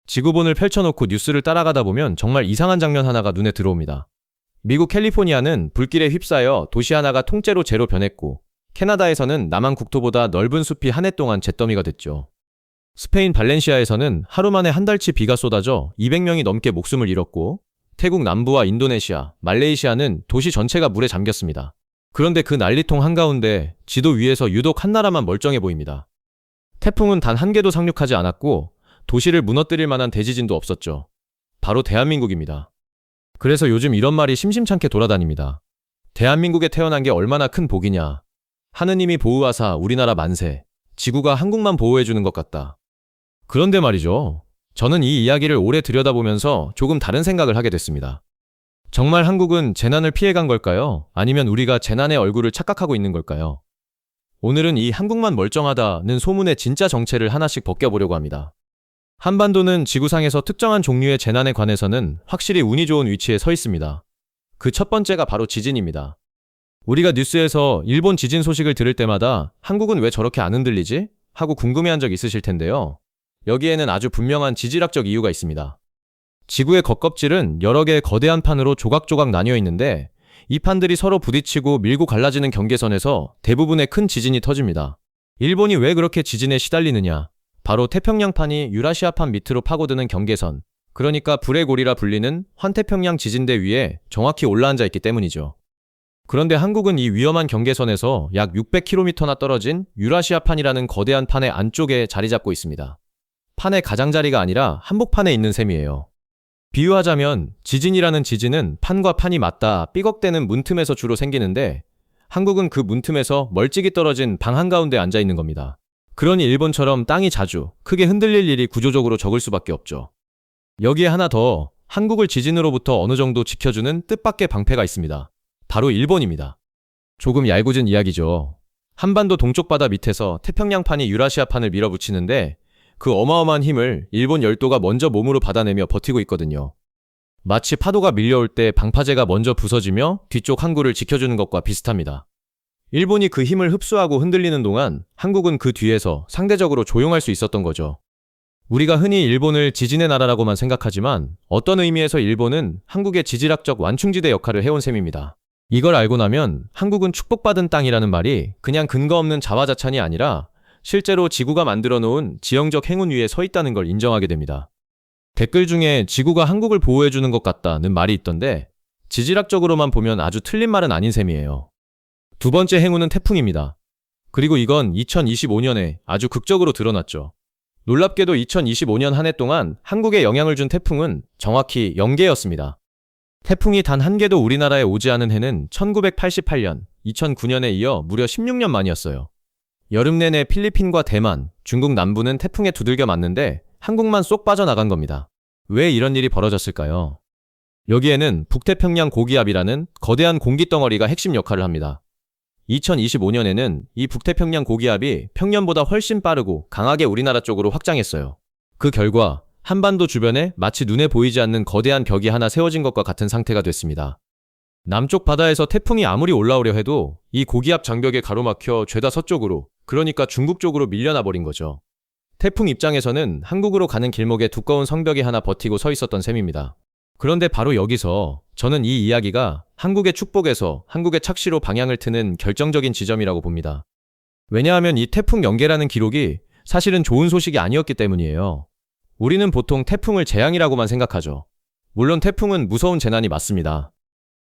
지구본을 펼쳐놓고 뉴스를 따라가다 보면 정말 이상한 장면 하나가 눈에 들어옵니다. 미국 캘리포니아는 불길에 휩싸여 도시 하나가 통째로 재로 변했고, 캐나다에서는 남한 국토보다 넓은 숲이 한 해 동안 잿더미가 됐죠. 스페인 발렌시아에서는 하루 만에 한 달치 비가 쏟아져 200명이 넘게 목숨을 잃었고, 태국 남부와 인도네시아, 말레이시아는 도시 전체가 물에 잠겼습니다. 그런데 그 난리통 한가운데 지도 위에서 유독 한 나라만 멀쩡해 보입니다. 태풍은 단 한 개도 상륙하지 않았고 도시를 무너뜨릴 만한 대지진도 없었죠. 바로 대한민국입니다. 그래서 요즘 이런 말이 심심찮게 돌아다닙니다. 대한민국에 태어난 게 얼마나 큰 복이냐. 하느님이 보호하사 우리나라 만세. 지구가 한국만 보호해주는 것 같다. 그런데 말이죠. 저는 이 이야기를 오래 들여다보면서 조금 다른 생각을 하게 됐습니다. 정말 한국은 재난을 피해간 걸까요? 아니면 우리가 재난의 얼굴을 착각하고 있는 걸까요? 오늘은 이 한국만 멀쩡하다는 소문의 진짜 정체를 하나씩 벗겨보려고 합니다. 한반도는 지구상에서 특정한 종류의 재난에 관해서는 확실히 운이 좋은 위치에 서 있습니다. 그 첫 번째가 바로 지진입니다. 우리가 뉴스에서 일본 지진 소식을 들을 때마다 한국은 왜 저렇게 안 흔들리지? 하고 궁금해한 적 있으실 텐데요. 여기에는 아주 분명한 지질학적 이유가 있습니다. 지구의 겉껍질은 여러 개의 거대한 판으로 조각조각 나뉘어 있는데 이 판들이 서로 부딪히고 밀고 갈라지는 경계선에서 대부분의 큰 지진이 터집니다. 일본이 왜 그렇게 지진에 시달리느냐? 바로 태평양판이 유라시아판 밑으로 파고드는 경계선, 그러니까 불의 고리라 불리는 환태평양 지진대 위에 정확히 올라앉아 있기 때문이죠. 그런데 한국은 이 위험한 경계선에서 약 600km나 떨어진 유라시아판이라는 거대한 판의 안쪽에 자리 잡고 있습니다. 판의 가장자리가 아니라 한복판에 있는 셈이에요. 비유하자면 지진이라는 지진은 판과 판이 맞닿아 삐걱대는 문틈에서 주로 생기는데 한국은 그 문틈에서 멀찍이 떨어진 방 한가운데 앉아 있는 겁니다. 그러니 일본처럼 땅이 자주 크게 흔들릴 일이 구조적으로 적을 수밖에 없죠. 여기에 하나 더 한국을 지진으로부터 어느 정도 지켜주는 뜻밖의 방패가 있습니다. 바로 일본입니다. 조금 얄궂은 이야기죠. 한반도 동쪽 바다 밑에서 태평양판이 유라시아판을 밀어붙이는데 그 어마어마한 힘을 일본 열도가 먼저 몸으로 받아내며 버티고 있거든요. 마치 파도가 밀려올 때 방파제가 먼저 부서지며 뒤쪽 항구를 지켜주는 것과 비슷합니다. 일본이 그 힘을 흡수하고 흔들리는 동안 한국은 그 뒤에서 상대적으로 조용할 수 있었던 거죠. 우리가 흔히 일본을 지진의 나라라고만 생각하지만 어떤 의미에서 일본은 한국의 지질학적 완충지대 역할을 해온 셈입니다. 이걸 알고 나면 한국은 축복받은 땅이라는 말이 그냥 근거 없는 자화자찬이 아니라 실제로 지구가 만들어 놓은 지형적 행운 위에 서 있다는 걸 인정하게 됩니다. 댓글 중에 지구가 한국을 보호해주는 것 같다는 말이 있던데 지질학적으로만 보면 아주 틀린 말은 아닌 셈이에요. 두 번째 행운은 태풍입니다. 그리고 이건 2025년에 아주 극적으로 드러났죠. 놀랍게도 2025년 한 해 동안 한국에 영향을 준 태풍은 정확히 0개였습니다. 태풍이 단 한 개도 우리나라에 오지 않은 해는 1988년, 2009년에 이어 무려 16년 만이었어요. 여름 내내 필리핀과 대만, 중국 남부는 태풍에 두들겨 맞는데 한국만 쏙 빠져나간 겁니다. 왜 이런 일이 벌어졌을까요? 여기에는 북태평양 고기압이라는 거대한 공기덩어리가 핵심 역할을 합니다. 2025년에는 이 북태평양 고기압이 평년보다 훨씬 빠르고 강하게 우리나라 쪽으로 확장했어요. 그 결과 한반도 주변에 마치 눈에 보이지 않는 거대한 벽이 하나 세워진 것과 같은 상태가 됐습니다. 남쪽 바다에서 태풍이 아무리 올라오려 해도 이 고기압 장벽에 가로막혀 죄다 서쪽으로, 그러니까 중국 쪽으로 밀려나 버린 거죠. 태풍 입장에서는 한국으로 가는 길목에 두꺼운 성벽이 하나 버티고 서 있었던 셈입니다. 그런데 바로 여기서 저는 이 이야기가 한국의 축복에서 한국의 착시로 방향을 트는 결정적인 지점이라고 봅니다. 왜냐하면 이 태풍 연계라는 기록이 사실은 좋은 소식이 아니었기 때문이에요. 우리는 보통 태풍을 재앙이라고만 생각하죠. 물론 태풍은 무서운 재난이 맞습니다.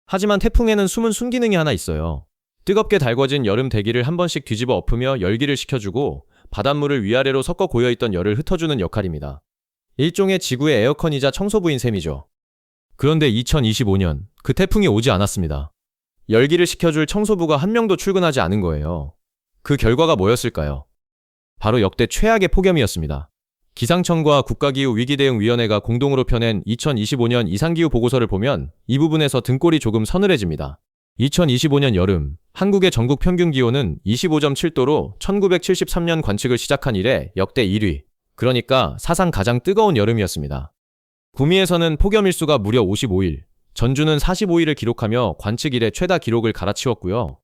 하지만 태풍에는 숨은 순기능이 하나 있어요. 뜨겁게 달궈진 여름 대기를 한 번씩 뒤집어 엎으며 열기를 식혀주고 바닷물을 위아래로 섞어 고여있던 열을 흩어주는 역할입니다. 일종의 지구의 에어컨이자 청소부인 셈이죠. 그런데 2025년 그 태풍이 오지 않았습니다. 열기를 식혀줄 청소부가 한 명도 출근하지 않은 거예요. 그 결과가 뭐였을까요? 바로 역대 최악의 폭염이었습니다. 기상청과 국가기후위기대응위원회가 공동으로 펴낸 2025년 이상기후 보고서를 보면 이 부분에서 등골이 조금 서늘해집니다. 2025년 여름, 한국의 전국 평균 기온은 25.7도로 1973년 관측을 시작한 이래 역대 1위, 그러니까 사상 가장 뜨거운 여름이었습니다. 구미에서는 폭염 일수가 무려 55일, 전주는 45일을 기록하며 관측 이래 최다 기록을 갈아치웠고요.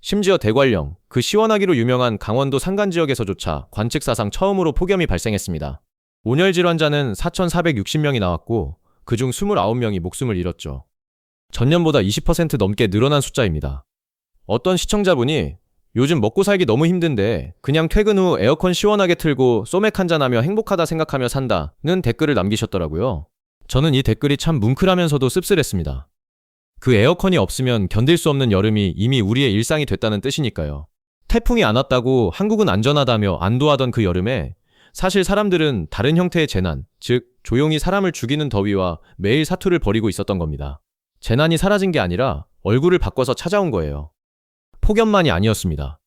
심지어 대관령, 그 시원하기로 유명한 강원도 산간 지역에서조차 관측 사상 처음으로 폭염이 발생했습니다. 온열 질환자는 4,460명이 나왔고 그중 29명이 목숨을 잃었죠. 전년보다 20% 넘게 늘어난 숫자입니다. 어떤 시청자분이 요즘 먹고 살기 너무 힘든데 그냥 퇴근 후 에어컨 시원하게 틀고 소맥 한잔하며 행복하다 생각하며 산다는 댓글을 남기셨더라고요. 저는 이 댓글이 참 뭉클하면서도 씁쓸했습니다. 그 에어컨이 없으면 견딜 수 없는 여름이 이미 우리의 일상이 됐다는 뜻이니까요. 태풍이 안 왔다고 한국은 안전하다며 안도하던 그 여름에 사실 사람들은 다른 형태의 재난, 즉 조용히 사람을 죽이는 더위와 매일 사투를 벌이고 있었던 겁니다. 재난이 사라진 게 아니라 얼굴을 바꿔서 찾아온 거예요. 폭염만이 아니었습니다.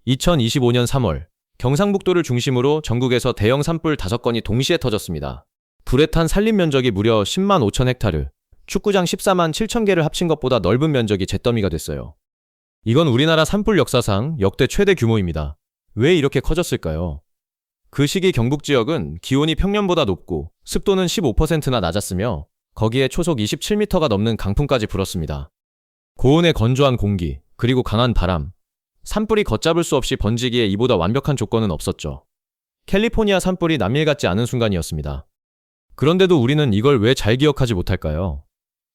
2025년 3월, 경상북도를 중심으로 전국에서 대형 산불 5건이 동시에 터졌습니다. 불에 탄 산림 면적이 무려 10만 5천 헥타르, 축구장 14만 7천 개를 합친 것보다 넓은 면적이 잿더미가 됐어요. 이건 우리나라 산불 역사상 역대 최대 규모입니다. 왜 이렇게 커졌을까요? 그 시기 경북 지역은 기온이 평년보다 높고 습도는 15%나 낮았으며 거기에 초속 27m가 넘는 강풍까지 불었습니다. 고온의 건조한 공기, 그리고 강한 바람, 산불이 걷잡을 수 없이 번지기에 이보다 완벽한 조건은 없었죠. 캘리포니아 산불이 남일 같지 않은 순간이었습니다. 그런데도 우리는 이걸 왜 잘 기억하지 못할까요?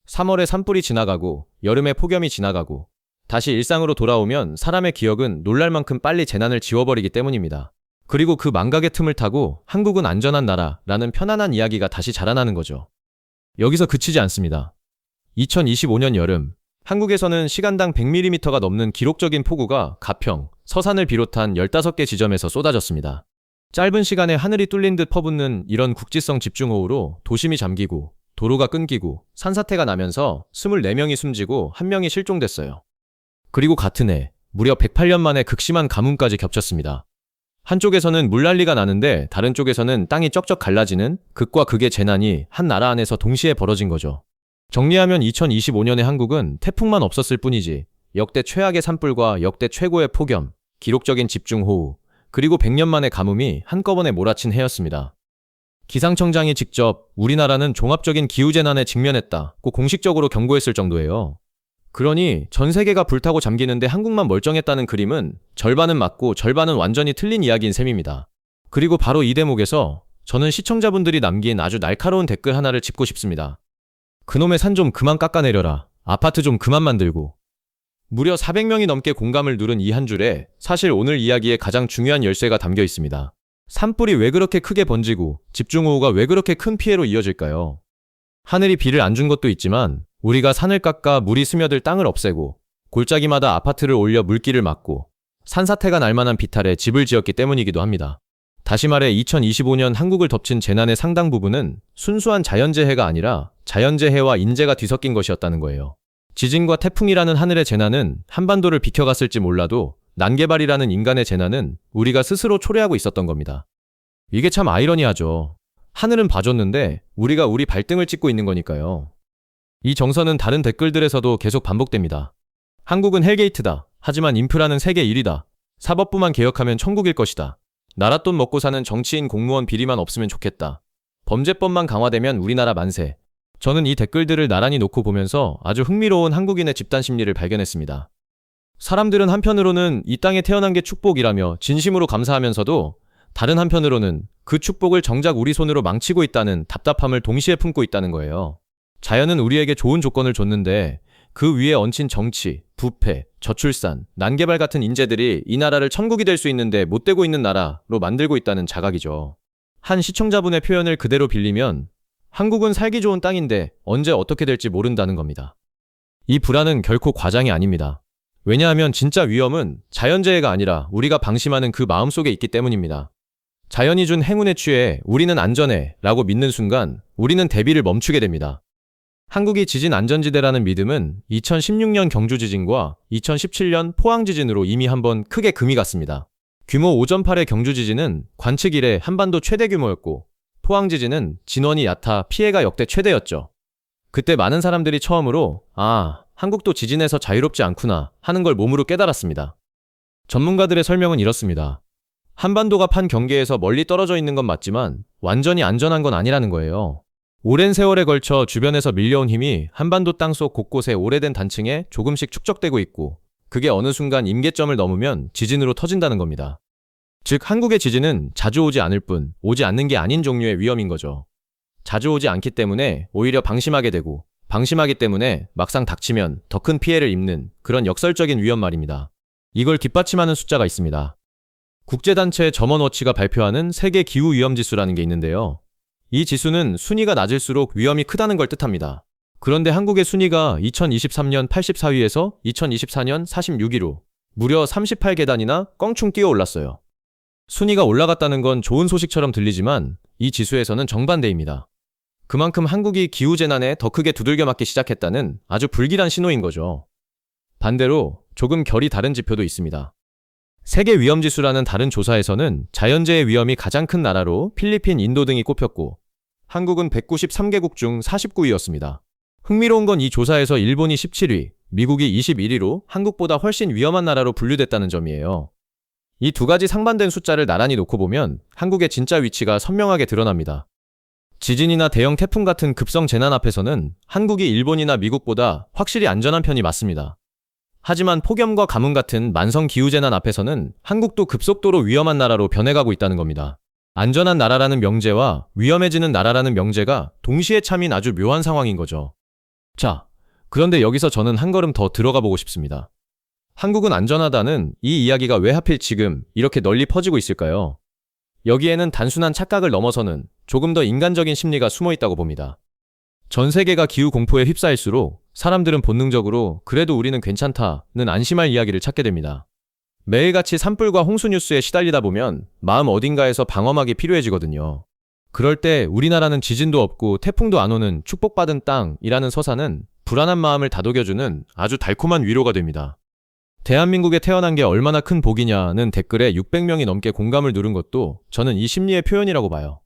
3월에 산불이 지나가고 여름에 폭염이 지나가고 다시 일상으로 돌아오면 사람의 기억은 놀랄 만큼 빨리 재난을 지워버리기 때문입니다. 그리고 그 망각의 틈을 타고 한국은 안전한 나라라는 편안한 이야기가 다시 자라나는 거죠. 여기서 그치지 않습니다. 2025년 여름, 한국에서는 시간당 100mm가 넘는 기록적인 폭우가 가평, 서산을 비롯한 15개 지점에서 쏟아졌습니다. 짧은 시간에 하늘이 뚫린 듯 퍼붓는 이런 국지성 집중호우로 도심이 잠기고 도로가 끊기고 산사태가 나면서 24명이 숨지고 1명이 실종됐어요. 그리고 같은 해 무려 108년 만에 극심한 가뭄까지 겹쳤습니다. 한쪽에서는 물난리가 나는데 다른 쪽에서는 땅이 쩍쩍 갈라지는 극과 극의 재난이 한 나라 안에서 동시에 벌어진 거죠. 정리하면 2025년의 한국은 태풍만 없었을 뿐이지 역대 최악의 산불과 역대 최고의 폭염, 기록적인 집중호우, 그리고 100년 만의 가뭄이 한꺼번에 몰아친 해였습니다. 기상청장이 직접 우리나라는 종합적인 기후재난에 직면했다고 공식적으로 경고했을 정도예요. 그러니 전 세계가 불타고 잠기는데 한국만 멀쩡했다는 그림은 절반은 맞고 절반은 완전히 틀린 이야기인 셈입니다. 그리고 바로 이 대목에서 저는 시청자분들이 남긴 아주 날카로운 댓글 하나를 짚고 싶습니다. 그놈의 산 좀 그만 깎아내려라. 아파트 좀 그만 만들고. 무려 400명이 넘게 공감을 누른 이 한 줄에 사실 오늘 이야기의 가장 중요한 열쇠가 담겨 있습니다. 산불이 왜 그렇게 크게 번지고 집중호우가 왜 그렇게 큰 피해로 이어질까요? 하늘이 비를 안 준 것도 있지만 우리가 산을 깎아 물이 스며들 땅을 없애고 골짜기마다 아파트를 올려 물길을 막고 산사태가 날 만한 비탈에 집을 지었기 때문이기도 합니다. 다시 말해 2025년 한국을 덮친 재난의 상당 부분은 순수한 자연재해가 아니라 자연재해와 인재가 뒤섞인 것이었다는 거예요. 지진과 태풍이라는 하늘의 재난은 한반도를 비켜갔을지 몰라도 난개발이라는 인간의 재난은 우리가 스스로 초래하고 있었던 겁니다. 이게 참 아이러니하죠. 하늘은 봐줬는데 우리가 우리 발등을 찍고 있는 거니까요. 이 정서는 다른 댓글들에서도 계속 반복됩니다. 한국은 헬게이트다. 하지만 인프라는 세계 1위다. 사법부만 개혁하면 천국일 것이다. 나랏돈 먹고 사는 정치인 공무원 비리만 없으면 좋겠다. 범죄법만 강화되면 우리나라 만세. 저는 이 댓글들을 나란히 놓고 보면서 아주 흥미로운 한국인의 집단 심리를 발견했습니다. 사람들은 한편으로는 이 땅에 태어난 게 축복이라며 진심으로 감사하면서도 다른 한편으로는 그 축복을 정작 우리 손으로 망치고 있다는 답답함을 동시에 품고 있다는 거예요. 자연은 우리에게 좋은 조건을 줬는데 그 위에 얹힌 정치, 부패, 저출산, 난개발 같은 인재들이 이 나라를 천국이 될 수 있는데 못 되고 있는 나라로 만들고 있다는 자각이죠. 한 시청자분의 표현을 그대로 빌리면 한국은 살기 좋은 땅인데 언제 어떻게 될지 모른다는 겁니다. 이 불안은 결코 과장이 아닙니다. 왜냐하면 진짜 위험은 자연재해가 아니라 우리가 방심하는 그 마음속에 있기 때문입니다. 자연이 준 행운에 취해 우리는 안전해 라고 믿는 순간 우리는 대비를 멈추게 됩니다. 한국이 지진 안전지대라는 믿음은 2016년 경주 지진과 2017년 포항 지진으로 이미 한번 크게 금이 갔습니다. 규모 5.8의 경주 지진은 관측 이래 한반도 최대 규모였고 포항 지진은 진원이 얕아 피해가 역대 최대였죠. 그때 많은 사람들이 처음으로 한국도 지진에서 자유롭지 않구나 하는 걸 몸으로 깨달았습니다. 전문가들의 설명은 이렇습니다. 한반도가 판 경계에서 멀리 떨어져 있는 건 맞지만 완전히 안전한 건 아니라는 거예요. 오랜 세월에 걸쳐 주변에서 밀려온 힘이 한반도 땅속 곳곳에 오래된 단층에 조금씩 축적되고 있고 그게 어느 순간 임계점을 넘으면 지진으로 터진다는 겁니다. 즉, 한국의 지진은 자주 오지 않을 뿐 오지 않는 게 아닌 종류의 위험인 거죠. 자주 오지 않기 때문에 오히려 방심하게 되고, 방심하기 때문에 막상 닥치면 더 큰 피해를 입는 그런 역설적인 위험 말입니다. 이걸 뒷받침하는 숫자가 있습니다. 국제단체 점원워치가 발표하는 세계 기후위험지수라는 게 있는데요. 이 지수는 순위가 낮을수록 위험이 크다는 걸 뜻합니다. 그런데 한국의 순위가 2023년 84위에서 2024년 46위로 무려 38계단이나 껑충 뛰어 올랐어요. 순위가 올라갔다는 건 좋은 소식처럼 들리지만 이 지수에서는 정반대입니다. 그만큼 한국이 기후재난에 더 크게 두들겨 맞기 시작했다는 아주 불길한 신호인 거죠. 반대로 조금 결이 다른 지표도 있습니다. 세계위험지수라는 다른 조사에서는 자연재해 위험이 가장 큰 나라로 필리핀, 인도 등이 꼽혔고, 한국은 193개국 중 49위였습니다. 흥미로운 건 이 조사에서 일본이 17위, 미국이 21위로 한국보다 훨씬 위험한 나라로 분류됐다는 점이에요. 이 두 가지 상반된 숫자를 나란히 놓고 보면 한국의 진짜 위치가 선명하게 드러납니다. 지진이나 대형 태풍 같은 급성 재난 앞에서는 한국이 일본이나 미국보다 확실히 안전한 편이 맞습니다. 하지만 폭염과 가뭄 같은 만성 기후재난 앞에서는 한국도 급속도로 위험한 나라로 변해가고 있다는 겁니다. 안전한 나라라는 명제와 위험해지는 나라라는 명제가 동시에 참인 아주 묘한 상황인 거죠. 자, 그런데 여기서 저는 한 걸음 더 들어가 보고 싶습니다. 한국은 안전하다는 이 이야기가 왜 하필 지금 이렇게 널리 퍼지고 있을까요? 여기에는 단순한 착각을 넘어서는 조금 더 인간적인 심리가 숨어 있다고 봅니다. 전 세계가 기후 공포에 휩싸일수록 사람들은 본능적으로 그래도 우리는 괜찮다는 안심할 이야기를 찾게 됩니다. 매일같이 산불과 홍수 뉴스에 시달리다 보면 마음 어딘가에서 방어막이 필요해지거든요. 그럴 때 우리나라는 지진도 없고 태풍도 안 오는 축복받은 땅이라는 서사는 불안한 마음을 다독여주는 아주 달콤한 위로가 됩니다. 대한민국에 태어난 게 얼마나 큰 복이냐는 댓글에 600명이 넘게 공감을 누른 것도 저는 이 심리의 표현이라고 봐요.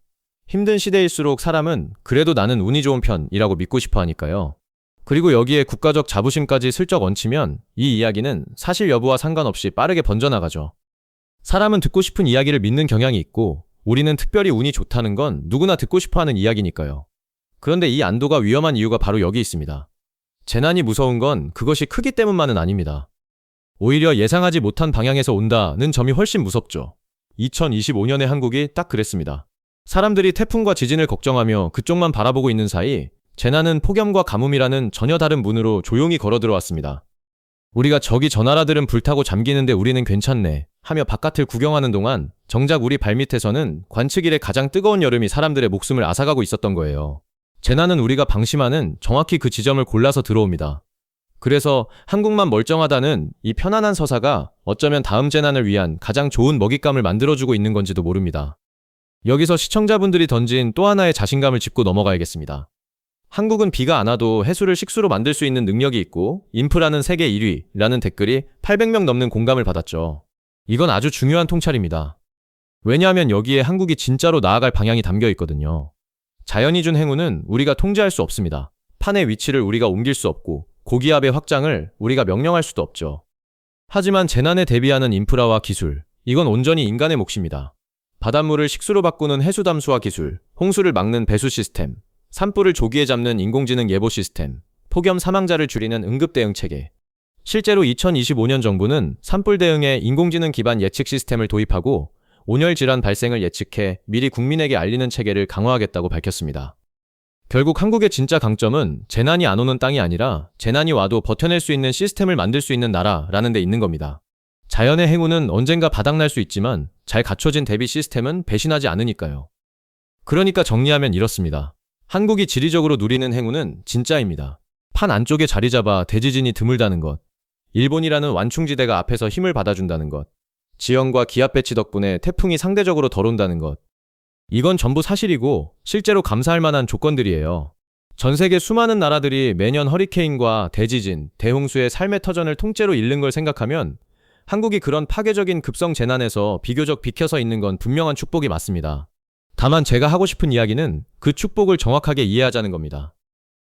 힘든 시대일수록 사람은 그래도 나는 운이 좋은 편이라고 믿고 싶어 하니까요. 그리고 여기에 국가적 자부심까지 슬쩍 얹히면 이 이야기는 사실 여부와 상관없이 빠르게 번져나가죠. 사람은 듣고 싶은 이야기를 믿는 경향이 있고, 우리는 특별히 운이 좋다는 건 누구나 듣고 싶어 하는 이야기니까요. 그런데 이 안도가 위험한 이유가 바로 여기 있습니다. 재난이 무서운 건 그것이 크기 때문만은 아닙니다. 오히려 예상하지 못한 방향에서 온다는 점이 훨씬 무섭죠. 2025년의 한국이 딱 그랬습니다. 사람들이 태풍과 지진을 걱정하며 그쪽만 바라보고 있는 사이 재난은 폭염과 가뭄이라는 전혀 다른 문으로 조용히 걸어 들어왔습니다. 우리가 저기 저 나라들은 불타고 잠기는데 우리는 괜찮네 하며 바깥을 구경하는 동안 정작 우리 발밑에서는 관측 이래 가장 뜨거운 여름이 사람들의 목숨을 앗아가고 있었던 거예요. 재난은 우리가 방심하는 정확히 그 지점을 골라서 들어옵니다. 그래서 한국만 멀쩡하다는 이 편안한 서사가 어쩌면 다음 재난을 위한 가장 좋은 먹잇감을 만들어주고 있는 건지도 모릅니다. 여기서 시청자분들이 던진 또 하나의 자신감을 짚고 넘어가야겠습니다. 한국은 비가 안 와도 해수를 식수로 만들 수 있는 능력이 있고 인프라는 세계 1위라는 댓글이 800명 넘는 공감을 받았죠. 이건 아주 중요한 통찰입니다. 왜냐하면 여기에 한국이 진짜로 나아갈 방향이 담겨 있거든요. 자연이 준 행운은 우리가 통제할 수 없습니다. 판의 위치를 우리가 옮길 수 없고 고기압의 확장을 우리가 명령할 수도 없죠. 하지만 재난에 대비하는 인프라와 기술, 이건 온전히 인간의 몫입니다. 바닷물을 식수로 바꾸는 해수 담수화 기술, 홍수를 막는 배수 시스템, 산불을 조기에 잡는 인공지능 예보 시스템, 폭염 사망자를 줄이는 응급 대응 체계. 실제로 2025년 정부는 산불 대응에 인공지능 기반 예측 시스템을 도입하고 온열 질환 발생을 예측해 미리 국민에게 알리는 체계를 강화하겠다고 밝혔습니다. 결국 한국의 진짜 강점은 재난이 안 오는 땅이 아니라 재난이 와도 버텨낼 수 있는 시스템을 만들 수 있는 나라라는 데 있는 겁니다. 자연의 행운은 언젠가 바닥날 수 있지만 잘 갖춰진 대비 시스템은 배신하지 않으니까요. 그러니까 정리하면 이렇습니다. 한국이 지리적으로 누리는 행운은 진짜입니다. 판 안쪽에 자리 잡아 대지진이 드물다는 것, 일본이라는 완충지대가 앞에서 힘을 받아준다는 것, 지형과 기압 배치 덕분에 태풍이 상대적으로 덜 온다는 것, 이건 전부 사실이고 실제로 감사할 만한 조건들이에요. 전 세계 수많은 나라들이 매년 허리케인과 대지진, 대홍수의 삶의 터전을 통째로 잃는 걸 생각하면 한국이 그런 파괴적인 급성 재난에서 비교적 비켜서 있는 건 분명한 축복이 맞습니다. 다만 제가 하고 싶은 이야기는 그 축복을 정확하게 이해하자는 겁니다.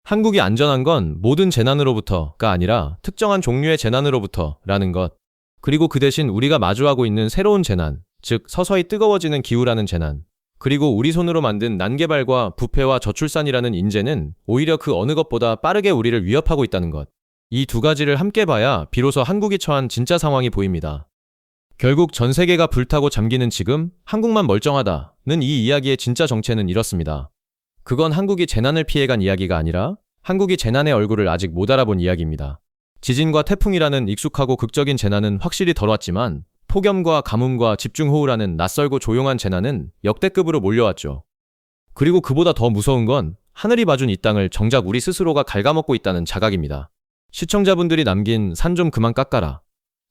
한국이 안전한 건 모든 재난으로부터가 아니라 특정한 종류의 재난으로부터라는 것, 그리고 그 대신 우리가 마주하고 있는 새로운 재난, 즉 서서히 뜨거워지는 기후라는 재난, 그리고 우리 손으로 만든 난개발과 부패와 저출산이라는 인재는 오히려 그 어느 것보다 빠르게 우리를 위협하고 있다는 것. 이 두 가지를 함께 봐야 비로소 한국이 처한 진짜 상황이 보입니다. 결국 전 세계가 불타고 잠기는 지금 한국만 멀쩡하다는 이 이야기의 진짜 정체는 이렇습니다. 그건 한국이 재난을 피해간 이야기가 아니라 한국이 재난의 얼굴을 아직 못 알아본 이야기입니다. 지진과 태풍이라는 익숙하고 극적인 재난은 확실히 덜 왔지만 폭염과 가뭄과 집중호우라는 낯설고 조용한 재난은 역대급으로 몰려왔죠. 그리고 그보다 더 무서운 건 하늘이 봐준 이 땅을 정작 우리 스스로가 갉아먹고 있다는 자각입니다. 시청자분들이 남긴 산 좀 그만 깎아라.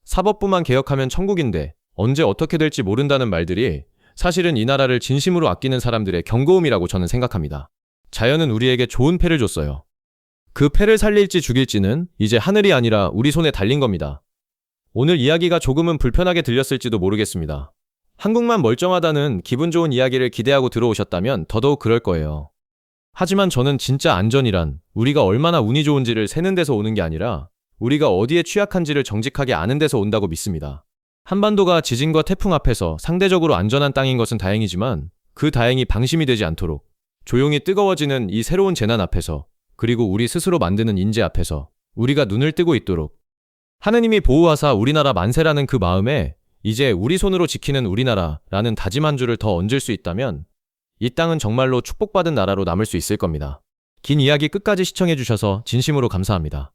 사법부만 개혁하면 천국인데 언제 어떻게 될지 모른다는 말들이 사실은 이 나라를 진심으로 아끼는 사람들의 경고음이라고 저는 생각합니다. 자연은 우리에게 좋은 패를 줬어요. 그 패를 살릴지 죽일지는 이제 하늘이 아니라 우리 손에 달린 겁니다. 오늘 이야기가 조금은 불편하게 들렸을지도 모르겠습니다. 한국만 멀쩡하다는 기분 좋은 이야기를 기대하고 들어오셨다면 더더욱 그럴 거예요. 하지만 저는 진짜 안전이란 우리가 얼마나 운이 좋은지를 세는 데서 오는 게 아니라 우리가 어디에 취약한지를 정직하게 아는 데서 온다고 믿습니다. 한반도가 지진과 태풍 앞에서 상대적으로 안전한 땅인 것은 다행이지만 그 다행이 방심이 되지 않도록 조용히 뜨거워지는 이 새로운 재난 앞에서 그리고 우리 스스로 만드는 인재 앞에서 우리가 눈을 뜨고 있도록 하느님이 보호하사 우리나라 만세라는 그 마음에 이제 우리 손으로 지키는 우리나라라는 다짐 한 줄을 더 얹을 수 있다면 이 땅은 정말로 축복받은 나라로 남을 수 있을 겁니다. 긴 이야기 끝까지 시청해주셔서 진심으로 감사합니다.